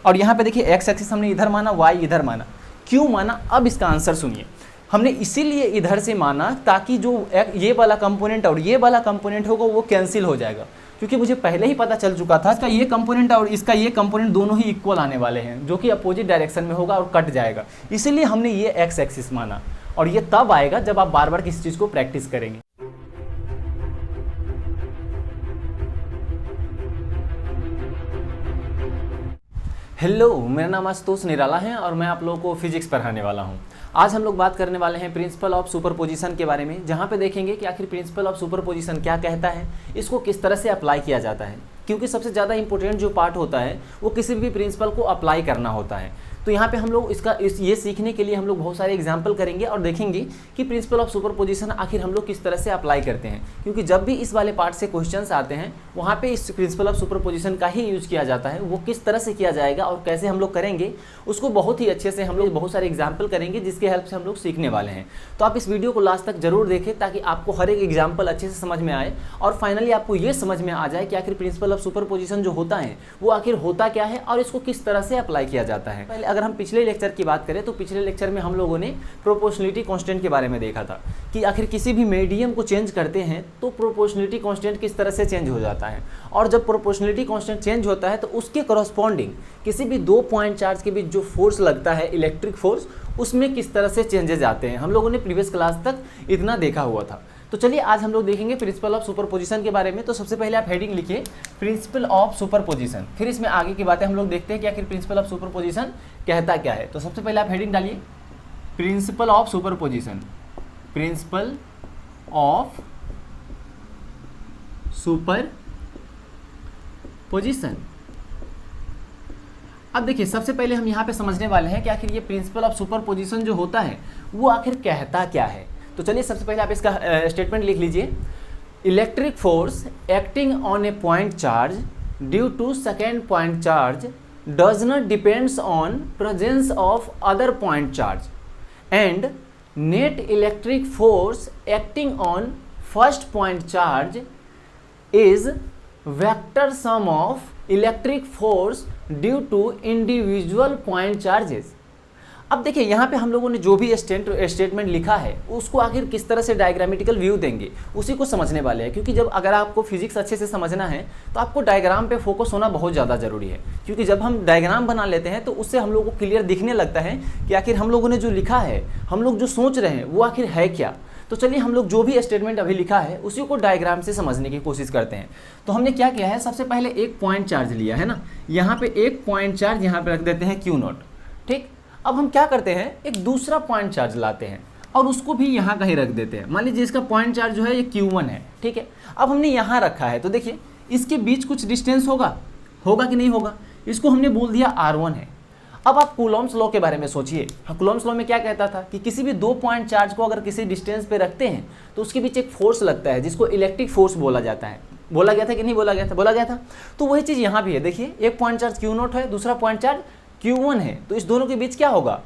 और यहाँ पे देखिए एक्स एक्सिस हमने इधर माना, वाई इधर माना। क्यों माना, अब इसका आंसर सुनिए। हमने इसीलिए इधर से माना ताकि जो ये वाला कंपोनेंट और ये वाला कंपोनेंट होगा वो कैंसिल हो जाएगा, क्योंकि मुझे पहले ही पता चल चुका था इसका ये कंपोनेंट और इसका ये कंपोनेंट दोनों ही इक्वल आने वाले हैं, जो कि अपोजिट डायरेक्शन में होगा और कट जाएगा। इसीलिए हमने ये एक्स एक्सिस माना, और ये तब आएगा जब आप बार बार किसी चीज़ को प्रैक्टिस करेंगे। हेलो, मेरा नाम आशुतोष निराला है और मैं आप लोगों को फिजिक्स पढ़ाने वाला हूं। आज हम लोग बात करने वाले हैं प्रिंसिपल ऑफ सुपरपोजिशन के बारे में, जहां पे देखेंगे कि आखिर प्रिंसिपल ऑफ सुपरपोजिशन क्या कहता है, इसको किस तरह से अप्लाई किया जाता है, क्योंकि सबसे ज़्यादा इंपॉर्टेंट जो पार्ट होता है वो किसी भी प्रिंसिपल को अप्लाई करना होता है। तो यहाँ पे हम लोग ये सीखने के लिए हम लोग बहुत सारे एग्जाम्पल करेंगे और देखेंगे कि प्रिंसिपल ऑफ सुपरपोजिशन आखिर हम लोग किस तरह से अप्लाई करते हैं, क्योंकि जब भी इस वाले पार्ट से क्वेश्चंस आते हैं वहाँ पे इस प्रिंसिपल ऑफ सुपरपोजिशन का ही यूज किया जाता है। वो किस तरह से किया जाएगा और कैसे हम लोग करेंगे उसको बहुत ही अच्छे से हम लोग बहुत सारे एग्जाम्पल करेंगे, जिसके हेल्प से हम लोग सीखने वाले हैं। तो आप इस वीडियो को लास्ट तक जरूर देखें ताकि आपको हर एक एग्जाम्पल अच्छे से समझ में आए और फाइनली आपको ये समझ में आ जाए कि आखिर प्रिंसिपल ऑफ सुपरपोजिशन जो होता है वो आखिर होता क्या है और इसको किस तरह से अप्लाई किया जाता है। पहले अगर हम पिछले लेक्चर की बात करें तो पिछले लेक्चर में हम लोगों ने प्रोपोर्शनलिटी कांस्टेंट के बारे में देखा था कि आखिर किसी भी मीडियम को चेंज करते हैं तो प्रोपोर्शनलिटी कांस्टेंट किस तरह से चेंज हो जाता है, और जब प्रोपोर्शनलिटी कांस्टेंट चेंज होता है तो उसके करस्पॉन्डिंग किसी भी दो पॉइंट चार्ज के बीच जो फोर्स लगता है इलेक्ट्रिक फोर्स, उसमें किस तरह से चेंजेस आते हैं। हम लोगों ने प्रीवियस क्लास तक इतना देखा हुआ था। तो चलिए आज हम लोग देखेंगे प्रिंसिपल ऑफ सुपरपोजिशन के बारे में। तो सबसे पहले आप हेडिंग लिखिए प्रिंसिपल ऑफ सुपरपोजिशन, फिर इसमें आगे की बातें हम लोग देखते हैं कि आखिर प्रिंसिपल ऑफ सुपरपोजिशन कहता क्या है। तो सबसे पहले आप हेडिंग डालिए principle of superposition, principle of superposition. अब देखिए सबसे पहले हम यहाँ पे समझने वाले हैं कि आखिर ये प्रिंसिपल ऑफ सुपरपोजिशन जो होता है वो आखिर कहता क्या है। तो चलिए सबसे पहले आप इसका स्टेटमेंट लिख लीजिए। Electric force acting on a point charge due to second point charge does not depends on presence of other point charge and net electric force acting on first point charge is vector sum of electric force due to individual point charges. अब देखिए यहाँ पे हम लोगों ने जो भी statement लिखा है उसको आखिर किस तरह से डायग्रामेटिकल व्यू देंगे उसी को समझने वाले हैं, क्योंकि जब अगर आपको फिजिक्स अच्छे से समझना है तो आपको डायग्राम पे फोकस होना बहुत ज़्यादा ज़रूरी है, क्योंकि जब हम डायग्राम बना लेते हैं तो उससे हम लोगों को क्लियर दिखने लगता है कि आखिर हम लोगों ने जो लिखा है, हम लोग जो सोच रहे हैं वो आखिर है क्या। तो चलिए हम लोग जो भी स्टेटमेंट अभी लिखा है उसी को डायग्राम से समझने की कोशिश करते हैं। तो हमने क्या किया है, सबसे पहले एक पॉइंट चार्ज लिया है ना, यहाँ पे एक पॉइंट चार्ज यहाँ पे रख देते हैं Q0, ठीक। अब हम क्या करते हैं, एक दूसरा पॉइंट चार्ज लाते हैं और उसको भी यहाँ कहीं रख देते हैं। मान लीजिए इसका पॉइंट चार्ज जो है ये Q1 है, ठीक है। अब हमने यहाँ रखा है तो देखिए इसके बीच कुछ डिस्टेंस होगा कि नहीं होगा, इसको हमने बोल दिया R1 है। अब आप कूलॉम्स लॉ के बारे में सोचिए। कूलॉम्स लॉ में क्या कहता था कि किसी भी दो पॉइंट चार्ज को अगर किसी डिस्टेंस पे रखते हैं तो उसके बीच एक फोर्स लगता है जिसको इलेक्ट्रिक फोर्स बोला जाता है। बोला गया था कि नहीं बोला गया था, बोला गया था। तो वही चीज़ यहाँ भी है। देखिए एक पॉइंट चार्ज Q0 है, दूसरा पॉइंट चार्ज Q1 है, तो इस दोनों के बीच क्या होगा,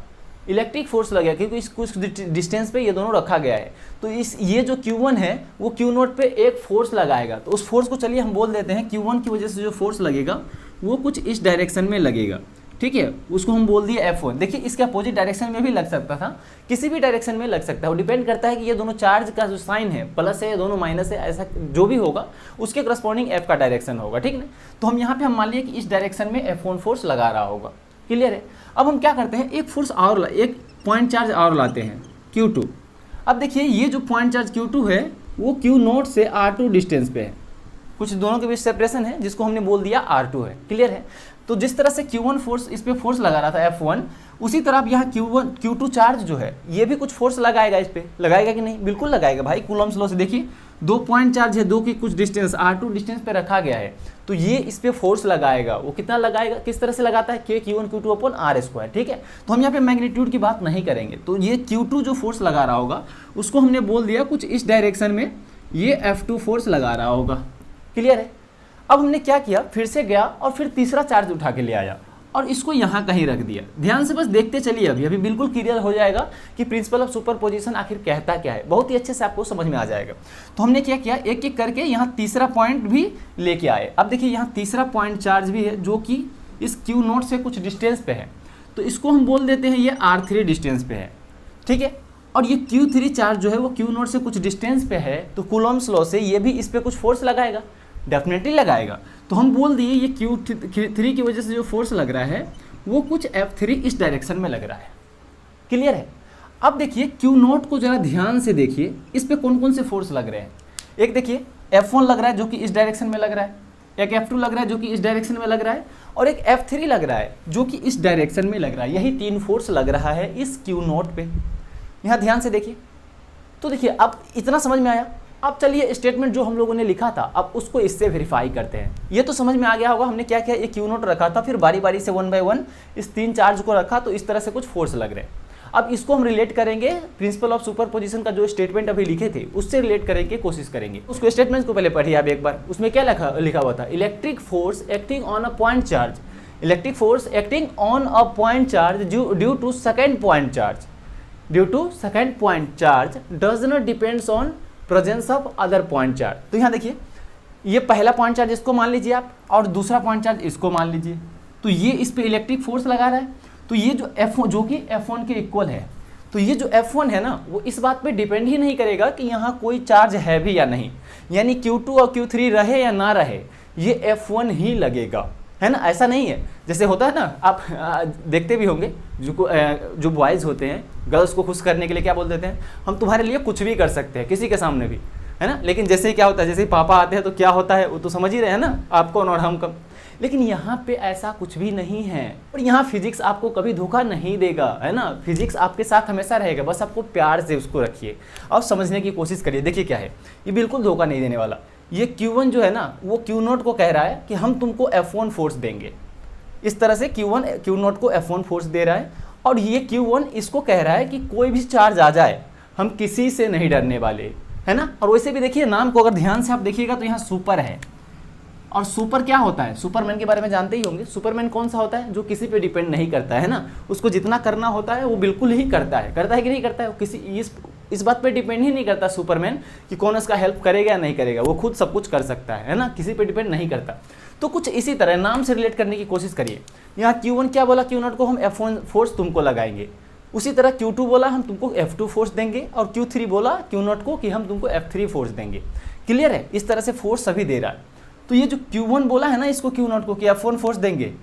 इलेक्ट्रिक फोर्स लगेगा, क्योंकि इस कुछ डिस्टेंस पे ये दोनों रखा गया है। तो ये जो Q1 है वो Q0 पे एक फोर्स लगाएगा। तो उस फोर्स को चलिए हम बोल देते हैं Q1 की वजह से जो फोर्स लगेगा वो कुछ इस डायरेक्शन में लगेगा, ठीक है। उसको हम बोल दिए F1। देखिए इसके अपोजिट डायरेक्शन में भी लग सकता था, किसी भी डायरेक्शन में लग सकता है। वो डिपेंड करता है कि ये दोनों चार्ज का जो साइन है प्लस है या दोनों माइनस है, ऐसा जो भी होगा उसके करस्पॉन्डिंग F का डायरेक्शन होगा, ठीक है। तो हम यहाँ पे हम मान लिए कि इस डायरेक्शन में F1 फोर्स लगा रहा होगा, क्लियर है। अब हम क्या करते हैं, एक फोर्स और एक पॉइंट चार्ज और लाते हैं Q2। अब देखिए ये जो पॉइंट चार्ज Q2 है वो Q0 से R2 डिस्टेंस पे है, कुछ दोनों के बीच सेपरेशन है जिसको हमने बोल दिया R2 है, क्लियर है। तो जिस तरह से Q1 फोर्स इस पे फोर्स लगा रहा था F1, उसी तरह अब यहाँ Q2 चार्ज जो है ये भी कुछ फोर्स लगाएगा इस पे, लगाएगा कि नहीं, बिल्कुल लगाएगा भाई। कूलॉम्स लॉ से देखिए दो पॉइंट चार्ज है, दो की कुछ डिस्टेंस R2 डिस्टेंस पे रखा गया है, तो ये इस पे फोर्स लगाएगा। वो कितना लगाएगा, किस तरह से लगाता है, K Q1 Q2 upon R², ठीक है। तो हम यहाँ पे मैग्नीट्यूड की बात नहीं करेंगे। तो ये Q2 जो फोर्स लगा रहा होगा उसको हमने बोल दिया कुछ इस डायरेक्शन में ये F2 फोर्स लगा रहा होगा, क्लियर है। अब हमने क्या किया, फिर से गया और फिर तीसरा चार्ज उठा के ले आया और इसको यहाँ कहीं रख दिया। ध्यान से बस देखते चलिए, अभी बिल्कुल क्लियर हो जाएगा कि प्रिंसिपल ऑफ सुपरपोजिशन आखिर कहता क्या है, बहुत ही अच्छे से आपको समझ में आ जाएगा। तो हमने क्या किया, एक एक करके यहाँ तीसरा पॉइंट भी लेके आए। अब देखिए यहाँ तीसरा पॉइंट चार्ज भी है जो कि इस क्यू नोट से कुछ डिस्टेंस पे है, तो इसको हम बोल देते हैं ये R3 डिस्टेंस पे है, ठीक है। और ये Q3 चार्ज जो है वो क्यू नोट से कुछ डिस्टेंस पे है, तो कूलम्ब्स लॉ से ये भी इस पे कुछ फोर्स लगाएगा, डेफिनेटली लगाएगा। तो हम बोल दिए ये Q3 की वजह से जो फोर्स लग रहा है वो कुछ F3 इस डायरेक्शन में लग रहा है। क्लियर है? अब देखिए क्यू नोट को जरा ध्यान से देखिए, इस पे कौन कौन से फोर्स लग रहे हैं। एक देखिए F1 लग रहा है जो कि इस डायरेक्शन में लग रहा है, एक F2 लग रहा है जो कि इस डायरेक्शन में लग रहा है, और एक F3 लग रहा है जो कि इस डायरेक्शन में लग रहा है। यही 3 फोर्स लग रहा है इस क्यू नोट पे। यहाँ ध्यान से देखिए, तो देखिए अब इतना समझ में आया। अब चलिए स्टेटमेंट जो हम लोगों ने लिखा था अब उसको इससे वेरीफाई करते हैं। ये तो समझ में आ गया होगा हमने क्या किया, ये क्यू नोट रखा था, फिर बारी बारी से 1 बाय 1 इस 3 चार्ज को रखा, तो इस तरह से कुछ फोर्स लग रहे हैं। अब इसको हम रिलेट करेंगे प्रिंसिपल ऑफ सुपरपोजिशन का जो स्टेटमेंट अभी लिखे थे उससे रिलेट करेंगे, कोशिश करेंगे। उसको स्टेटमेंट को पहले पढ़िए आप एक बार। उसमें क्या लिखा हुआ था, electric force acting on a point charge, electric force acting on a point charge due to second point charge, due to second point charge does not depends on presence of other point charge. तो यहाँ देखिए ये पहला point charge इसको मान लीजिए आप, और दूसरा पॉइंट चार्ज इसको मान लीजिए, तो ये इस पे इलेक्ट्रिक फोर्स लगा रहा है। तो ये जो F1 जो कि F1 के इक्वल है, तो ये जो F1 है ना वो इस बात पे डिपेंड ही नहीं करेगा कि यहाँ कोई चार्ज है भी या नहीं, यानी Q2 और Q3 रहे या ना रहे ये F1 ही लगेगा, है ना। ऐसा नहीं है जैसे होता है ना, आप देखते भी होंगे जो बॉयज़ होते हैं गर्ल्स को खुश करने के लिए क्या बोल देते हैं, हम तुम्हारे लिए कुछ भी कर सकते हैं किसी के सामने भी, है ना। लेकिन जैसे ही क्या होता है, जैसे ही पापा आते हैं तो क्या होता है वो तो समझ ही रहे हैं ना, आप कौन और हम कौन। लेकिन यहाँ पे ऐसा कुछ भी नहीं है, और यहाँ फिजिक्स आपको कभी धोखा नहीं देगा, है ना। फिजिक्स आपके साथ हमेशा रहेगा, बस आपको प्यार से उसको रखिए और समझने की कोशिश करिए। देखिए क्या है, ये बिल्कुल धोखा नहीं देने वाला। ये Q1 जो है ना वो क्यू नोट को कह रहा है कि हम तुमको F1 फोर्स देंगे, इस तरह से Q1 क्यू नोट को F1 फोर्स दे रहा है, और ये Q1 इसको कह रहा है कि कोई भी चार्ज आ जाए हम किसी से नहीं डरने वाले, है ना। और वैसे भी देखिए नाम को अगर ध्यान से आप देखिएगा तो यहाँ सुपर है, और सुपर क्या होता है, सुपरमैन के बारे में जानते ही होंगे। सुपरमैन कौन सा होता है, जो किसी पे डिपेंड नहीं करता है ना, उसको जितना करना होता है वो बिल्कुल ही करता है कि नहीं करता है, वो किसी इस बात पे डिपेंड ही नहीं करता सुपरमैन कि कौन उसका हेल्प करेगा या नहीं करेगा, वो खुद सब कुछ कर सकता है ना, किसी पे डिपेंड नहीं करता। तो कुछ इसी तरह नाम से रिलेट करने की कोशिश करिए। यहाँ Q1 क्या बोला, Q0 को हम F1 फोर्स तुमको लगाएंगे, उसी तरह Q2 बोला हम तुमको F2 फोर्स देंगे, और Q3 बोला Q0 को कि हम तुमको F3 फोर्स देंगे। क्लियर है, इस तरह से फोर्स सभी दे रहा है। तो ये जो Q1 बोला है ना इसको Q0 को कि F1 फोर्स देंगे,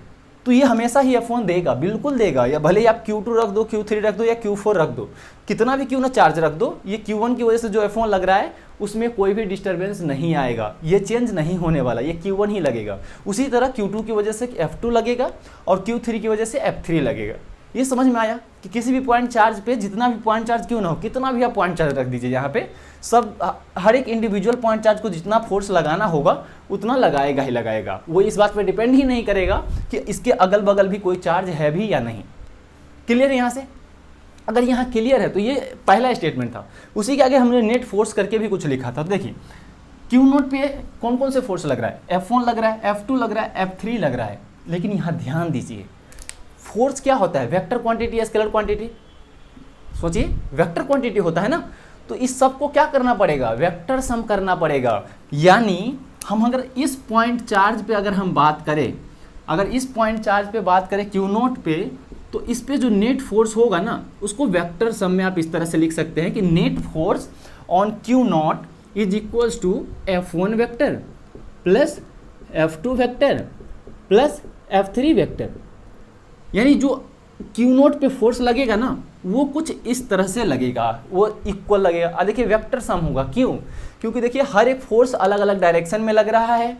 तो ये हमेशा ही F1 देगा, बिल्कुल देगा, या भले ही आप Q2 रख दो, Q3 रख दो या Q4 रख दो, कितना भी क्यों ना चार्ज रख दो, ये Q1 की वजह से जो F1 लग रहा है उसमें कोई भी डिस्टर्बेंस नहीं आएगा, ये चेंज नहीं होने वाला, ये Q1 ही लगेगा। उसी तरह Q2 की वजह से F2 लगेगा और Q3 की वजह से F3 लगेगा। ये समझ में आया कि किसी भी पॉइंट चार्ज पे जितना भी पॉइंट चार्ज क्यों ना हो, कितना भी आप पॉइंट चार्ज रख दीजिए, यहाँ पे सब हर एक इंडिविजुअल पॉइंट चार्ज को जितना फोर्स लगाना होगा उतना लगाएगा ही लगाएगा। वो इस बात पे डिपेंड ही नहीं करेगा कि इसके अगल बगल भी कोई चार्ज है भी या नहीं। क्लियर है यहाँ से? अगर यहाँ क्लियर है तो ये पहला स्टेटमेंट था। उसी के आगे हमने नेट फोर्स करके भी कुछ लिखा था। तो देखिए क्यू नोट पे कौन कौन से फोर्स लग रहा है, F1 लग रहा है, F2 लग रहा है, F3 लग रहा है। लेकिन यहाँ ध्यान दीजिए, फोर्स क्या होता है, वेक्टर क्वांटिटी या स्केलर क्वांटिटी? सोचिए, वेक्टर क्वांटिटी होता है ना, तो इस सब को क्या करना पड़ेगा, वेक्टर सम करना पड़ेगा। यानी हम अगर इस पॉइंट चार्ज पे अगर हम बात करें, अगर इस पॉइंट चार्ज पे बात करें क्यू नोट पे, तो इस पे जो नेट फोर्स होगा ना उसको वेक्टर सम में आप इस तरह से लिख सकते हैं कि net force on Q naught is equals to F1 vector plus F2 vector plus F3 vector. यानी जो क्यू नोट पे फोर्स लगेगा ना वो कुछ इस तरह से लगेगा, वो इक्वल लगेगा। अब देखिए वेक्टर सम होगा, क्यों? क्योंकि देखिए हर एक फोर्स अलग अलग डायरेक्शन में लग रहा है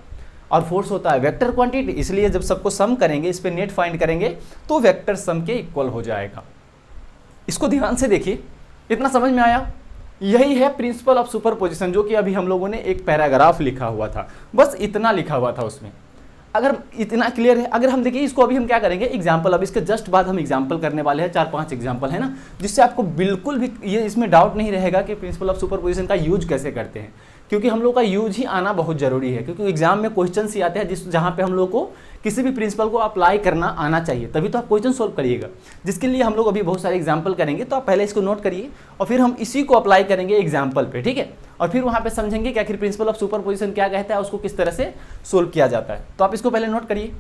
और फोर्स होता है वेक्टर क्वांटिटी, इसलिए जब सबको सम करेंगे, इस पे नेट फाइंड करेंगे तो वेक्टर सम के इक्वल हो जाएगा। इसको ध्यान से देखिए, इतना समझ में आया? यही है प्रिंसिपल ऑफ सुपरपोजिशन, जो कि अभी हम लोगों ने एक पैराग्राफ लिखा हुआ था, बस इतना लिखा हुआ था उसमें। अगर इतना क्लियर है, अगर हम देखिए इसको अभी हम क्या करेंगे, एग्जाम्पल, अब इसके जस्ट बाद हम एग्जाम्पल करने वाले हैं, 4-5 एग्जाम्पल है ना, जिससे आपको बिल्कुल भी ये इसमें डाउट नहीं रहेगा कि प्रिंसिपल ऑफ सुपरपोजिशन का यूज कैसे करते हैं। क्योंकि हम लोग का यूज ही आना बहुत जरूरी है, क्योंकि एग्जाम में क्वेश्चन ही आते हैं जहाँ पे हम लोग को किसी भी प्रिंसिपल को अप्लाई करना आना चाहिए, तभी तो आप क्वेश्चन सोल्व करिएगा। जिसके लिए हम लोग अभी बहुत सारे एग्जाम्पल करेंगे, तो आप पहले इसको नोट करिए और फिर हम इसी को अप्लाई करेंगे एग्जाम्पल पे, ठीक है। और फिर वहाँ पे समझेंगे कि आखिर प्रिंसिपल ऑफ सुपरपोजिशन क्या कहता है, उसको किस तरह से सोल्व किया जाता है। तो आप इसको पहले नोट करिए।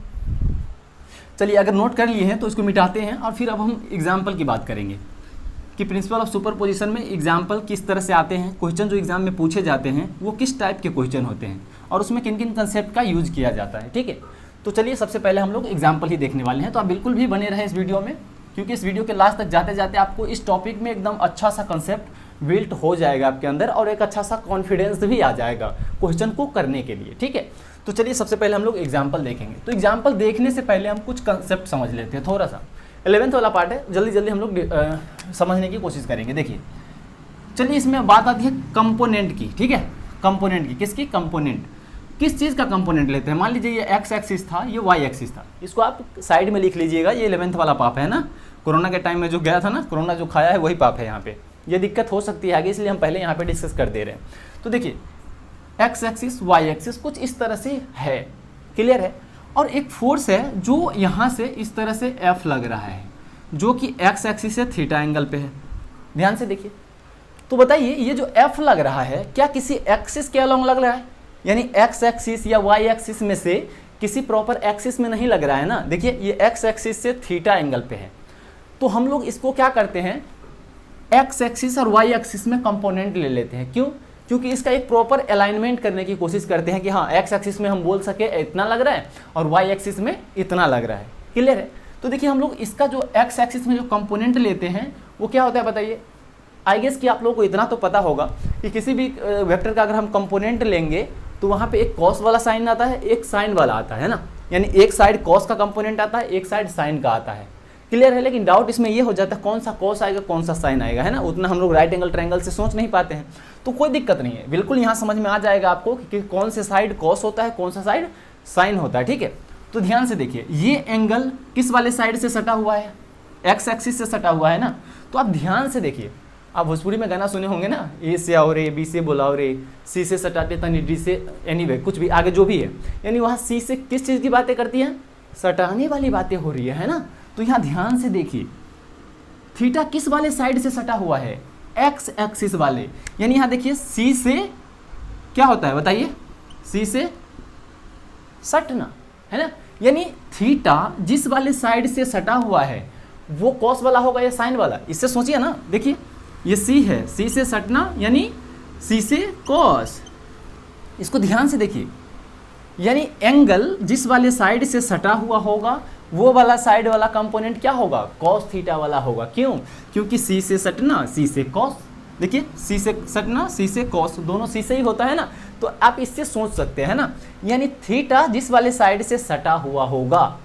चलिए अगर नोट कर लिए हैं तो इसको मिटाते हैं और फिर अब हम एग्जाम्पल की बात करेंगे कि प्रिंसिपल ऑफ सुपरपोजिशन में एग्जाम्पल किस तरह से आते हैं, क्वेश्चन जो एग्जाम में पूछे जाते हैं वो किस टाइप के क्वेश्चन होते हैं और उसमें किन किन कंसेप्ट का यूज किया जाता है। ठीक है, तो चलिए सबसे पहले हम लोग एग्जाम्पल ही देखने वाले हैं, तो आप बिल्कुल भी बने रहे इस वीडियो में, क्योंकि इस वीडियो के लास्ट तक जाते जाते आपको इस टॉपिक में एकदम अच्छा सा कंसेप्ट बिल्ट हो जाएगा आपके अंदर और एक अच्छा सा कॉन्फिडेंस भी आ जाएगा क्वेश्चन को करने के लिए। ठीक है, तो चलिए सबसे पहले हम लोग एग्जाम्पल देखेंगे। तो एग्जाम्पल देखने से पहले हम कुछ कंसेप्ट समझ लेते हैं थोड़ा सा। 11th वाला पार्ट है, जल्दी जल्दी हम लोग समझने की कोशिश करेंगे। देखिए चलिए इसमें बात आती है कंपोनेंट की। ठीक है, कंपोनेंट की, किसकी? कंपोनेंट। किस चीज़ का कंपोनेंट लेते हैं? मान लीजिए ये एक्स एक्सिस था, ये वाई एक्सिस था, इसको आप साइड में लिख लीजिएगा। ये 11th वाला पाप है ना, कोरोना के टाइम में जो गया था ना, कोरोना जो खाया है वही पाप है यहाँ पे। ये दिक्कत हो सकती है आगे, इसलिए हम पहले यहाँ पे डिस्कस कर दे रहे हैं। तो देखिए एक्स एक्सिस वाई एक्सिस कुछ इस तरह से है, क्लियर है, और एक फोर्स है जो यहाँ से इस तरह से एफ लग रहा है जो कि एक्स एक्सिस से थीटा एंगल पे है। ध्यान से देखिए, तो बताइए ये जो एफ लग रहा है क्या किसी एक्सिस के अलोंग लग रहा है? यानी एक्स एक्सिस या वाई एक्सिस में से किसी प्रॉपर एक्सिस में नहीं लग रहा है ना। देखिए ये एक्स एक्सिस से थीटा एंगल पे है, तो हम लोग इसको क्या करते हैं, एक्स एक्सिस और वाई एक्सिस में कंपोनेंट ले लेते हैं। क्यों? क्योंकि इसका एक प्रॉपर अलाइनमेंट करने की कोशिश करते हैं कि हाँ एक्स एक्सिस में हम बोल सके इतना लग रहा है और वाई एक्सिस में इतना लग रहा है। क्लियर है? तो देखिए हम लोग इसका जो एक्स एक्सिस में जो कंपोनेंट लेते हैं वो क्या होता है बताइए। आई गेस कि आप लोगों को इतना तो पता होगा कि किसी भी वेक्टर का अगर हम कंपोनेंट लेंगे तो वहाँ पे एक कॉस वाला साइन आता है, एक साइन वाला आता है ना, यानी एक साइड कॉस का कंपोनेंट आता है, एक साइड साइन का आता है। क्लियर है? लेकिन डाउट इसमें ये हो जाता है कौन सा कॉस आएगा कौन सा साइन आएगा, है ना, उतना हम लोग राइट एंगल ट्रायंगल से सोच नहीं पाते हैं। तो कोई दिक्कत नहीं है, बिल्कुल यहाँ समझ में आ जाएगा आपको कि कौन से साइड कॉस होता है कौन सा साइड साइन होता है। ठीक है, तो ध्यान से देखिए ये एंगल किस वाले साइड से सटा हुआ है, एक्स एक्सिस से सटा हुआ है ना। तो आप ध्यान से देखिए, आप भोजपुरी में गाना सुने होंगे ना, ए से आओ रे, बी से बुलाओ रे, सी से सटाते तनी डी से, एनीवे कुछ भी आगे जो भी है, यानी वहाँ सी से किस चीज़ की बातें करती हैं, सटाने वाली बातें हो रही है ना। तो यहाँ ध्यान से देखिए थीटा किस वाले साइड से सटा हुआ है, एक्स एक्सिस वाले, यानी यहाँ देखिए सी से क्या होता है बताइए, सी से सटना, है ना, यानी थीटा जिस वाले साइड से सटा हुआ है वो कॉस वाला होगा या साइन वाला, इससे सोचिए ना। देखिए ये सी है, सी से सटना यानी सी से कॉस, इसको ध्यान से देखिए, यानी एंगल जिस वाले साइड से सटा हुआ होगा वो वाला साइड वाला कंपोनेंट क्या होगा, कॉस थीटा वाला होगा। क्यों? क्योंकि सी से सटना सी से कॉस, देखिए सी से सटना सी से कॉस, दोनों सी से ही होता है ना। तो आप इससे सोच सकते हैं ना, यानी थीटा जिस वाले साइड से सटा हुआ होगा,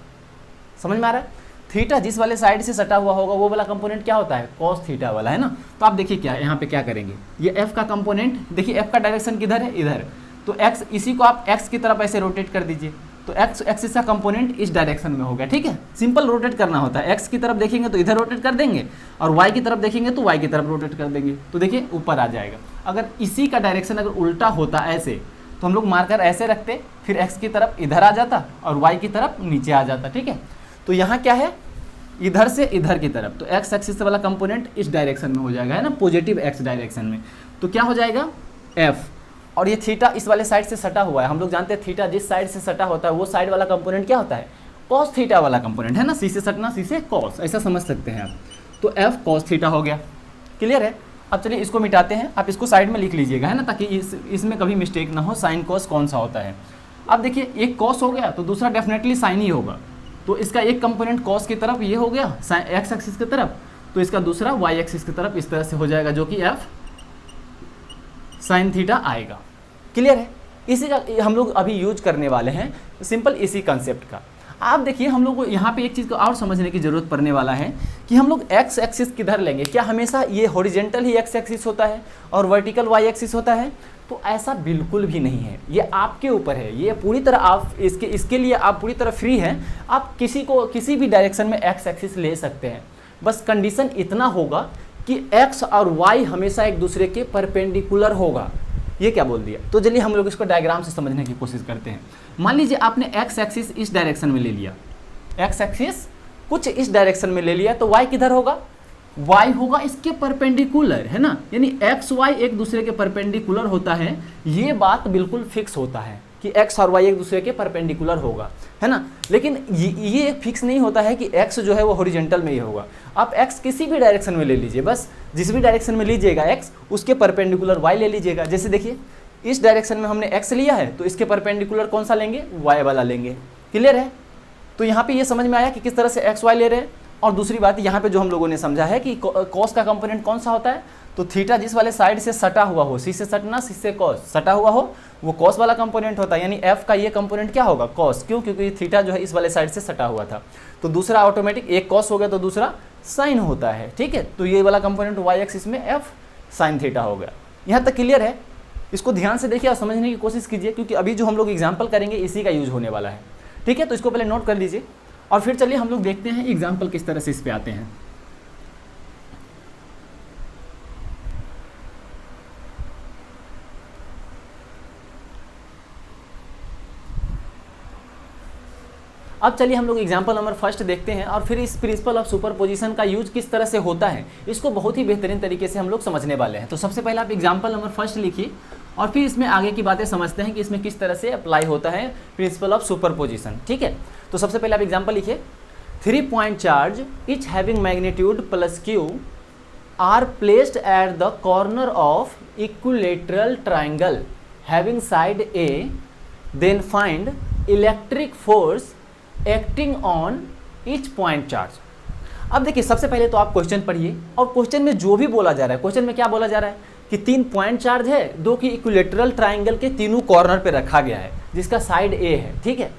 समझ में आ रहा है, थीटा जिस वाले साइड से सटा हुआ होगा वो वाला कंपोनेंट क्या होता है, कॉस थीटा वाला, है ना। तो आप देखिए क्या यहाँ पे क्या करेंगे, ये एफ का कंपोनेंट, देखिए एफ का डायरेक्शन किधर है, इधर, तो एक्स, इसी को आप एक्स की तरफ ऐसे रोटेट कर दीजिए, तो एक्स एक्सिस का कंपोनेंट इस डायरेक्शन में हो गया। ठीक है, सिंपल रोटेट करना होता है, एक्स की तरफ देखेंगे तो इधर रोटेट कर देंगे और वाई की तरफ देखेंगे तो वाई की तरफ रोटेट कर देंगे, तो देखिए ऊपर आ जाएगा। अगर इसी का डायरेक्शन अगर उल्टा होता ऐसे तो हम लोग मार्कर ऐसे रखते, फिर एक्स की तरफ इधर आ जाता और वाई की तरफ नीचे आ जाता। ठीक है, तो यहाँ क्या है, इधर से इधर की तरफ, तो एक्स एक्सिस वाला कंपोनेंट इस डायरेक्शन में हो जाएगा, है ना, पॉजिटिव एक्स डायरेक्शन में। तो क्या हो जाएगा एफ, और ये थीटा इस वाले साइड से सटा हुआ है, हम लोग जानते हैं थीटा जिस साइड से सटा होता है वो साइड वाला कंपोनेंट क्या होता है, कॉस थीटा वाला कंपोनेंट, है ना, सी से सटना सी से कॉस, ऐसा समझ सकते हैं आप। तो एफ कॉस थीटा हो गया। क्लियर है? अब चलिए इसको मिटाते हैं, आप इसको साइड में लिख लीजिएगा, है ना, ताकि इसमें कभी मिस्टेक ना हो, साइन कॉस कौन सा होता है। अब देखिए एक कॉस हो गया तो दूसरा डेफिनेटली साइन ही होगा, तो इसका एक कंपोनेंट कॉस की तरफ ये हो गया एक्स एक्सिस की तरफ, तो इसका दूसरा वाई एक्सिस की तरफ इस तरह से हो जाएगा, जो कि एफ साइन थीटा आएगा। क्लियर है? इसी का हम लोग अभी यूज करने वाले हैं, सिंपल इसी कंसेप्ट का। आप देखिए हम लोग को यहाँ पे एक चीज़ को और समझने की ज़रूरत पड़ने वाला है कि हम लोग एक्स एक्सिस किधर लेंगे, क्या हमेशा ये हॉरिजेंटल ही एक्स एक्सिस होता है और वर्टिकल वाई एक्सिस होता है? तो ऐसा बिल्कुल भी नहीं है, ये आपके ऊपर है, ये पूरी तरह आप इसके लिए आप पूरी तरह फ्री हैं, आप किसी भी डायरेक्शन में एक्स एक्सिस ले सकते हैं। बस कंडीशन इतना होगा कि एक्स और वाई हमेशा एक दूसरे के परपेंडिकुलर होगा। ये क्या बोल दिया? तो चलिए हम लोग इसको डायग्राम से समझने की कोशिश करते हैं। मान लीजिए आपने एक्स एक्सिस इस डायरेक्शन में ले लिया, एक्स एक्सिस कुछ इस डायरेक्शन में ले लिया, तो वाई किधर होगा, वाई होगा इसके परपेंडिकुलर, है ना, यानी एक्स वाई एक दूसरे के परपेंडिकुलर होता है, ये बात बिल्कुल फिक्स होता है। कि x और y एक दूसरे के परपेंडिकुलर होगा, है ना। लेकिन ये फिक्स नहीं होता है कि x जो है वो हॉरिजॉन्टल में ही होगा। आप x किसी भी डायरेक्शन में ले लीजिए, बस जिस भी डायरेक्शन में लीजिएगा x, उसके परपेंडिकुलर y ले लीजिएगा। जैसे देखिए इस डायरेक्शन में हमने x लिया है तो इसके परपेंडिकुलर कौन सा लेंगे, y वाला लेंगे। क्लियर है। तो यहाँ पे ये समझ में आया कि किस तरह से एक्स वाई ले रहे हैं। और दूसरी बात यहाँ पे जो हम लोगों ने समझा है कि कॉस का कंपोनेंट कौन सा होता है, तो थीटा जिस वाले साइड से सटा हुआ हो, सी से सटना, सी से कॉस, सटा हुआ हो, वो कॉस वाला कंपोनेंट होता है। यानी एफ का ये कंपोनेंट क्या होगा, कॉस। क्यों, क्योंकि थीटा जो है इस वाले साइड से सटा हुआ था। तो दूसरा ऑटोमेटिक, एक कॉस हो गया तो दूसरा साइन होता है, ठीक है। तो ये वाला कंपोनेंट वाई एक्सिस में एफ साइन थीटा हो गया। यहाँ तक क्लियर है। इसको ध्यान से देखिए और समझने की कोशिश कीजिए, क्योंकि अभी जो हम लोग एग्जाम्पल करेंगे इसी का यूज होने वाला है, ठीक है। तो इसको पहले नोट कर लीजिए और फिर चलिए हम लोग देखते हैं एग्जाम्पल किस तरह से इस पे आते हैं। अब चलिए हम लोग एग्जाम्पल नंबर फर्स्ट देखते हैं और फिर इस प्रिंसिपल ऑफ सुपरपोजिशन का यूज किस तरह से होता है इसको बहुत ही बेहतरीन तरीके से हम लोग समझने वाले हैं। तो सबसे पहले आप एग्जाम्पल नंबर फर्स्ट लिखिए और फिर इसमें आगे की बातें समझते हैं कि इसमें किस तरह से अप्लाई होता है प्रिंसिपल ऑफ सुपरपोजिशन, ठीक है। तो सबसे पहले आप एग्जाम्पल लिखिए, 3 point charge each having magnitude plus Q are placed at the corner of equilateral triangle having side a, then find electric force acting on each point charge. अब देखिए सबसे पहले तो आप क्वेश्चन पढ़िए और क्वेश्चन में जो भी बोला जा रहा है, क्वेश्चन में क्या बोला जा रहा है कि 3 पॉइंट चार्ज है, दो की इक्विलेटरल ट्राइंगल के तीनों कॉर्नर पे रखा गया है जिसका साइड ए है, ठीक है।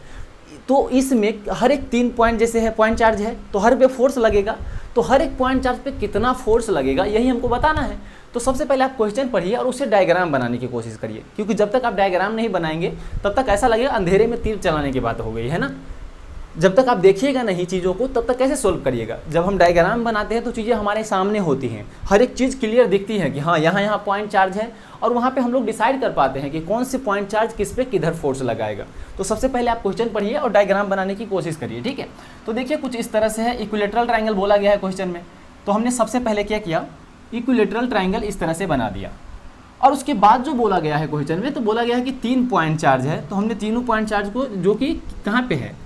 तो इसमें हर एक 3 पॉइंट जैसे है पॉइंट चार्ज है तो हर पे फोर्स लगेगा, तो हर एक पॉइंट चार्ज पे कितना फोर्स लगेगा यही हमको बताना है। तो सबसे पहले आप क्वेश्चन पढ़िए और उससे डायग्राम बनाने की कोशिश करिए, क्योंकि जब तक आप डायग्राम नहीं बनाएंगे तब तक ऐसा लगेगा अंधेरे में तीर चलाने की बात हो गई है ना। जब तक आप देखिएगा नहीं चीज़ों को तब तक कैसे सोल्व करिएगा। जब हम डायग्राम बनाते हैं तो चीज़ें हमारे सामने होती हैं, हर एक चीज़ क्लियर दिखती है कि हाँ यहाँ पॉइंट चार्ज है और वहाँ पे हम लोग डिसाइड कर पाते हैं कि कौन से पॉइंट चार्ज किस पे किधर फोर्स लगाएगा। तो सबसे पहले आप क्वेश्चन पढ़िए और डायग्राम बनाने की कोशिश करिए, ठीक है। तो देखिए कुछ इस तरह से है, इक्विलेटरल ट्राइंगल बोला गया है क्वेश्चन में। तो हमने सबसे पहले क्या किया, इक्विलेटरल ट्राइंगल इस तरह से बना दिया और उसके बाद जो बोला गया है क्वेश्चन में, तो बोला गया है कि 3 पॉइंट चार्ज है। तो हमने तीनों पॉइंट चार्ज को, जो कि कहाँ पे है,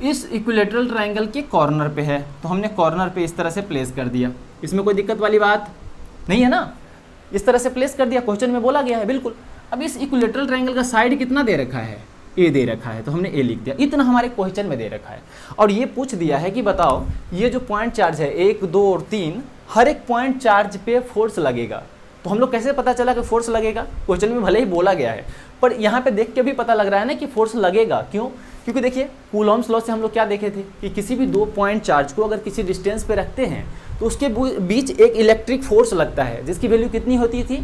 इस इक्विलेटरल ट्राइंगल के कॉर्नर पे है, तो हमने कॉर्नर पे इस तरह से प्लेस कर दिया। इसमें कोई दिक्कत वाली बात नहीं है ना, इस तरह से प्लेस कर दिया, क्वेश्चन में बोला गया है बिल्कुल। अब इस इक्विलेटरल ट्राइंगल का साइड कितना दे रखा है, ए दे रखा है, तो हमने ए लिख दिया। इतना हमारे क्वेश्चन में दे रखा है और ये पूछ दिया है कि बताओ ये जो पॉइंट चार्ज है 1, 2 और 3, हर एक पॉइंट चार्ज पे फोर्स लगेगा। तो हम लोग कैसे पता चला कि फोर्स लगेगा, क्वेश्चन में भले ही बोला गया है पर यहाँ पे देख के भी पता लग रहा है ना कि फोर्स लगेगा। क्यों, क्योंकि देखिए कूलॉम्स लॉ से हम लोग क्या देखे थे कि किसी भी 2 पॉइंट चार्ज को अगर किसी डिस्टेंस पे रखते हैं तो उसके बीच एक इलेक्ट्रिक फोर्स लगता है जिसकी वैल्यू कितनी होती थी,